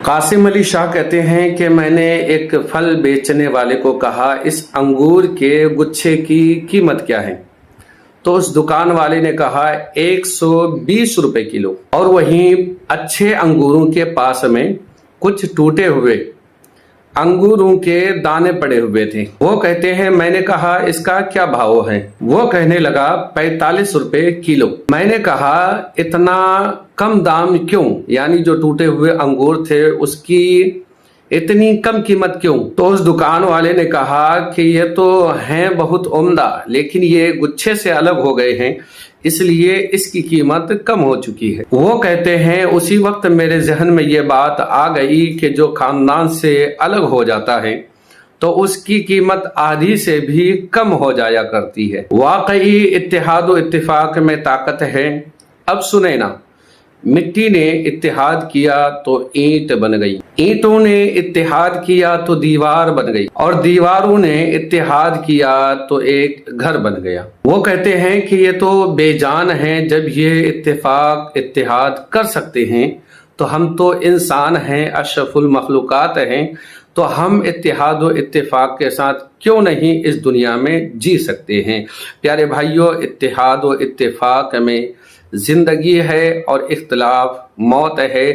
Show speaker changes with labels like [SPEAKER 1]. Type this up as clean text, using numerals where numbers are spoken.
[SPEAKER 1] कासिम अली शाह कहते हैं कि मैंने एक फल बेचने वाले को कहा, इस अंगूर के गुच्छे की कीमत क्या है? तो उस दुकान वाले ने कहा 120 रुपए किलो। और वहीं अच्छे अंगूरों के पास में कुछ टूटे हुए अंगूरों के दाने पड़े हुए थे। वो कहते हैं मैंने कहा इसका क्या भाव है? वो कहने लगा 45 रुपए किलो। मैंने कहा इतना कम दाम क्यों? यानी जो टूटे हुए अंगूर थे उसकी इतनी कम कीमत क्यों? तो उस दुकान वाले ने कहा कि ये तो हैं बहुत उम्दा, लेकिन ये गुच्छे से अलग हो गए हैं, इसलिए इसकी कीमत कम हो चुकी है। वो कहते हैं उसी वक्त मेरे जहन में ये बात आ गई कि जो खानदान से अलग हो जाता है तो उसकी कीमत आधी से भी कम हो जाया करती है। वाकई इत्तेहाद व इत्तेफाक में ताकत है। अब सुने ना, मिट्टी ने इत्तेहाद किया तो ईंट बन गई, ईंटों ने इत्तेहाद किया तो दीवार बन गई, और दीवारों ने इत्तेहाद किया तो एक घर बन गया। वो कहते हैं कि ये तो बेजान हैं, जब ये इत्तेफाक इत्तेहाद कर सकते हैं तो हम तो इंसान हैं, अशरफुल मखलूकात हैं, तो हम इत्तेहाद व इत्तेफाक के साथ क्यों नहीं इस दुनिया में जी सकते हैं। प्यारे भाइयों, इत्तेहाद व इत्तेफाक में जिंदगी है और इख्तिलाफ मौत है।